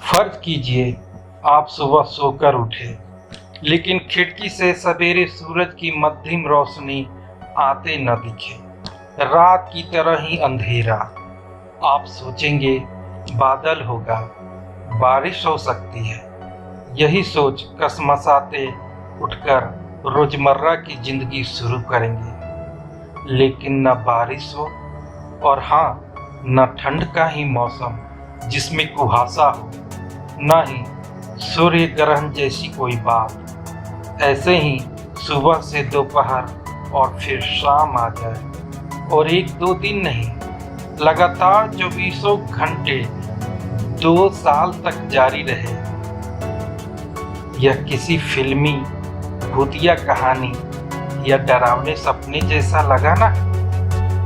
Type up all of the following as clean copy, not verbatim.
फर्ज कीजिए आप सुबह सोकर उठे, लेकिन खिड़की से सवेरे सूरज की मध्यम रोशनी आते न दिखे। रात की तरह ही अंधेरा। आप सोचेंगे बादल होगा, बारिश हो सकती है। यही सोच कसमसाते उठकर रोजमर्रा की जिंदगी शुरू करेंगे, लेकिन न बारिश हो और हाँ, न ठंड का ही मौसम जिसमें कुहासा हो, न ही सूर्य ग्रहण जैसी कोई बात। ऐसे ही सुबह से दोपहर और फिर शाम आ जाए और एक दो दिन नहीं, लगातार 24 घंटे 2 साल तक जारी रहे। यह किसी फिल्मी भूतिया कहानी या डरावने सपने जैसा लगा ना,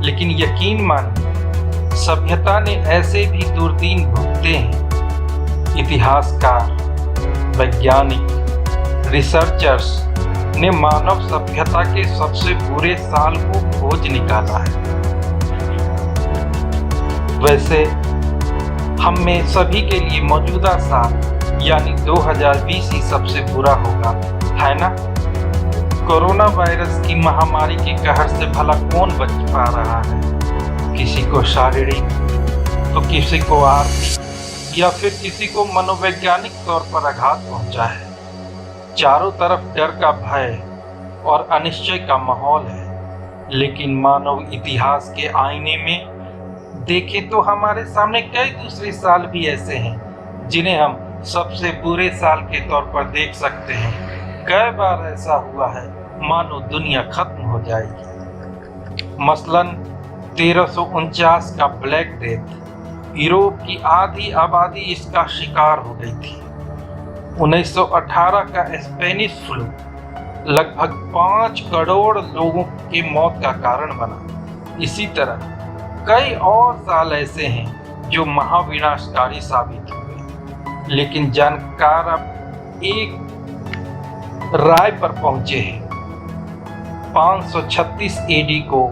लेकिन यकीन मानिए सभ्यता ने ऐसे भी दुर्दीन भुगते हैं। इतिहासकार, वैज्ञानिक, रिसर्चर्स ने मानव सभ्यता के सबसे बुरे साल को खोज निकाला है। वैसे हम में सभी के लिए मौजूदा साल यानी 2020 ही सबसे बुरा होगा, है ना? कोरोना वायरस की महामारी के कहर से भला कौन बच पा रहा है? किसी को शारीरिक तो किसी को आर्थिक या फिर किसी को मनोवैज्ञानिक तौर पर आघात पहुंचा है। चारों तरफ डर का भय और अनिश्चय का माहौल है, लेकिन मानव इतिहास के आईने में देखें तो हमारे सामने कई दूसरे साल भी ऐसे हैं जिन्हें हम सबसे बुरे साल के तौर पर देख सकते हैं। कई बार ऐसा हुआ है मानो दुनिया खत्म हो जाएगी। मसलन 1349 का ब्लैक डेथ, यूरोप की आधी आबादी इसका शिकार हो गई थी। 1918 का स्पेनिश फ्लू लगभग 5 करोड़ लोगों के मौत का कारण बना। इसी तरह कई और साल ऐसे हैं जो महाविनाशकारी साबित हुए, लेकिन जानकार अब एक राय पर पहुंचे हैं। 536 एडी को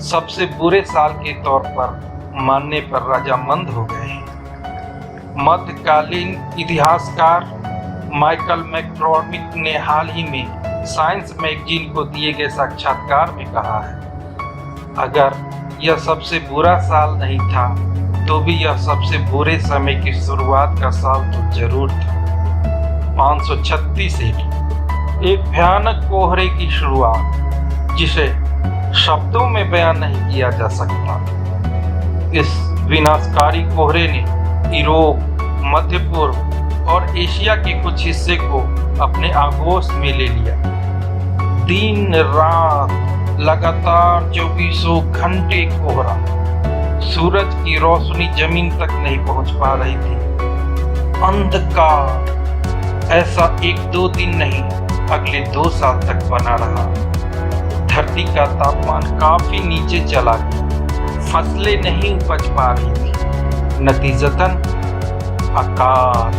सबसे बुरे साल के तौर पर मानने पर रजामंद हो गए हैं। मध्यकालीन इतिहासकार माइकल मैक्रोर्मिक ने हाल ही में साइंस मैगजीन को दिए गए साक्षात्कार में कहा है, अगर यह सबसे बुरा साल नहीं था तो भी यह सबसे बुरे समय की शुरुआत का साल तो जरूर था। 536 एक भयानक कोहरे की शुरुआत जिसे शब्दों में बयान नहीं किया जा सकता। इस विनाशकारी कोहरे ने यूरोप, मध्य पूर्व और एशिया के कुछ हिस्से को अपने आगोश में ले लिया। दिन रात लगातार 24 घंटे कोहरा, सूरज की रोशनी जमीन तक नहीं पहुंच पा रही थी। अंधकार ऐसा 1-2 दिन नहीं, अगले 2 साल तक बना रहा। धरती का तापमान काफी नीचे चला गया, फसलें नहीं उपज पा रही थी। नतीजतन अकाल,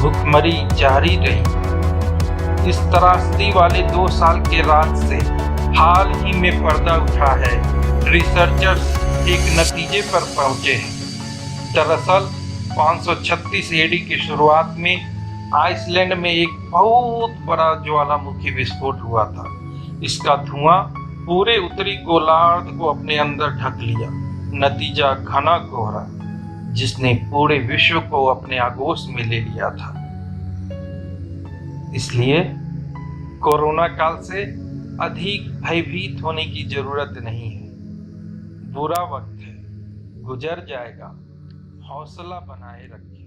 भूखमरी जारी रही। इस त्रासदी वाले 2 साल के राज से हाल ही में पर्दा उठा है। रिसर्चर्स एक नतीजे पर पहुंचे हैं। दरअसल 536 एडी की शुरुआत में आइसलैंड में एक बहुत बड़ा ज्वालामुखी विस्फोट हुआ था। इसका धुआं पूरे उत्तरी गोलार्ध को अपने अंदर ढक लिया। नतीजा घना कोहरा जिसने पूरे विश्व को अपने आगोश में ले लिया था। इसलिए कोरोना काल से अधिक भयभीत होने की जरूरत नहीं है। बुरा वक्त है, गुजर जाएगा। हौसला बनाए रखें।